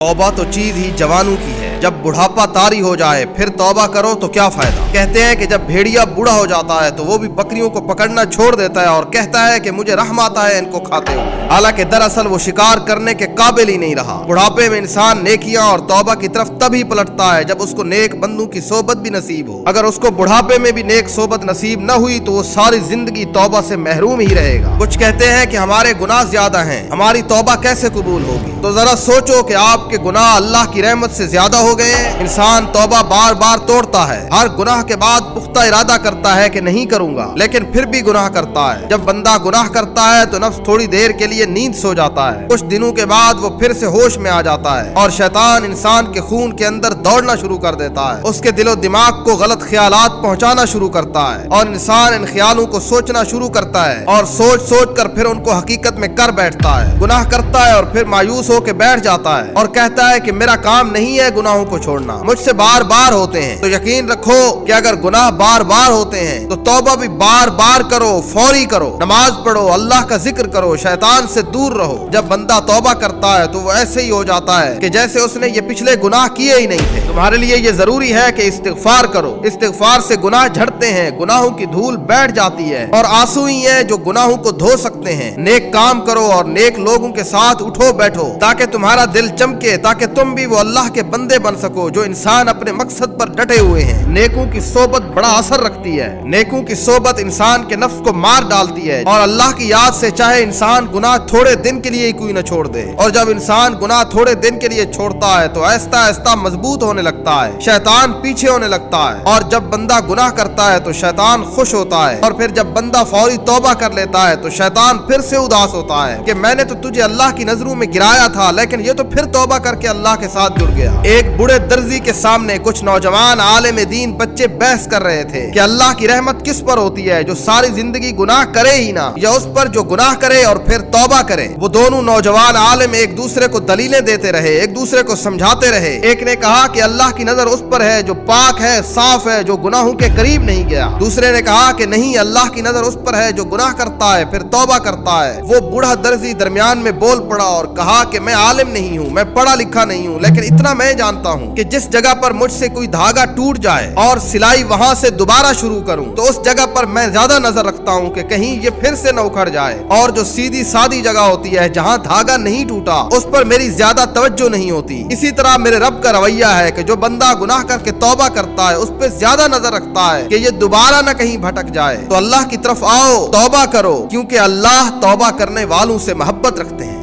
तौबा तो चीज ही जवानों की है, जब बुढ़ापा तारी हो जाए फिर तौबा करो तो क्या फायदा। कहते हैं कि जब भेड़िया बूढ़ा हो जाता है तो वो भी बकरियों को पकड़ना छोड़ देता है और कहता है कि मुझे रहम आता है इनको खाते हुए, हालांकि दरअसल वो शिकार करने के काबिल ही नहीं रहा। बुढ़ापे में इंसान नेकियां और तौबा की तरफ तभी पलटता है जब उसको नेक बंदों की सोबत भी नसीब हो। अगर उसको बुढ़ापे में भी नेक सोबत नसीब न हुई तो वो सारी जिंदगी तौबा से महरूम ही रहेगा। कुछ कहते हैं कि हमारे गुनाह ज्यादा हैं, हमारी तौबा कैसे कबूल होगी। तो जरा सोचो कि आपके गुनाह अल्लाह की रहमत से ज्यादा हो गए। इंसान तौबा बार बार तोड़ता है, हर गुनाह के बाद पुख्ता इरादा करता है कि नहीं करूंगा, लेकिन फिर भी गुनाह करता है। जब बंदा गुनाह करता है तो नफ्स थोड़ी देर के लिए नींद सो जाता है, कुछ दिनों के बाद वो फिर से होश में आ जाता है और शैतान इंसान के खून के अंदर दौड़ना शुरू कर देता है। उसके दिलो दिमाग को गलत ख्यालात पहुंचाना शुरू करता है और इंसान इन ख्यालों को सोचना शुरू करता है और सोच सोच कर फिर उनको हकीकत में कर बैठता है। गुनाह करता है और फिर मायूस होकर बैठ जाता है और कहता है कि मेरा काम नहीं है गुनाहों को छोड़ना, मुझसे बार बार होते हैं। तो यकीन रखो कि अगर गुनाह बार बार होते हैं तो तौबा भी बार बार करो, फौरी करो, नमाज पढ़ो, अल्लाह का जिक्र करो, शैतान से दूर रहो। जब बंदा तौबा करता है तो वो ऐसे ही हो जाता है कि जैसे उसने ये पिछले गुनाह किए ही नहीं थे। तुम्हारे लिए ये जरूरी है कि इस्तिगफार करो। इस्तिगफार से गुनाह झड़ते हैं, गुनाहों की धूल बैठ जाती है और आंसू ही है जो गुनाहों को धो सकते हैं। नेक काम करो और नेक लोगों के साथ उठो बैठो ताकि तुम्हारा दिल चमके, ताकि तुम भी वो अल्लाह के बंदे बन सको जो इंसान अपने मकसद पर डटे हुए हैं। नेकों की सोबत बड़ा असर रखती है। नेकों की सोबत इंसान के नफ्स को मार डालती है और अल्लाह की याद से चाहे इंसान गुनाह थोड़े दिन के लिए ही कोई न छोड़ दे। और जब इंसान गुनाह थोड़े दिन के लिए छोड़ता है तो आहिस्ता आहिस्ता मजबूत होने लगता है, शैतान पीछे होने लगता है। और जब बंदा गुनाह करता है तो शैतान खुश होता है और फिर जब बंदा फौरी तौबा कर लेता है तो शैतान फिर से उदास होता है कि मैंने तो तुझे अल्लाह की नजरों में गिराया था, लेकिन ये तो फिर तौबा करके अल्लाह के साथ जुड़ गया। एक बूढ़े दर्जी के सामने कुछ नौजवान आलिम दीन बच्चे बहस कर रहे थे कि अल्लाह की रहमत किस पर होती है, जो सारी जिंदगी गुनाह करे ही ना, या उस पर जो गुनाह करे और फिर तौबा करे। वो दोनों नौजवान आलिम एक दूसरे को दलीलें देते रहे, एक दूसरे को समझाते रहे। एक ने कहा कि अल्लाह की नजर उस पर है जो पाक है, साफ है, जो गुनाहों के करीब नहीं गया। दूसरे ने कहा कि नहीं, अल्लाह की नजर उस पर है जो गुनाह करता है फिर तौबा करता है। वो बूढ़ा दर्जी दरमियान में बोल पड़ा और कहा कि मैं आलिम नहीं हूँ, मैं पढ़ा लिखा नहीं हूँ, लेकिन इतना मैं जानता हूँ कि जिस जगह पर मुझसे कोई धागा टूट जाए और सिलाई वहां से दोबारा शुरू करूं तो उस जगह पर मैं ज्यादा नजर रखता हूं कि कहीं ये फिर से न उखड़ जाए। और जो सीधी सादी जगह होती है जहां धागा नहीं टूटा उस पर मेरी ज्यादा तवज्जो नहीं होती। इसी तरह मेरे रब का रवैया है कि जो बंदा गुनाह करके तौबा करता है उस पर ज्यादा नजर रखता है कि ये दोबारा न कहीं भटक जाए। तो अल्लाह की तरफ आओ, तौबा करो, क्योंकि अल्लाह तौबा करने वालों से मोहब्बत रखते हैं।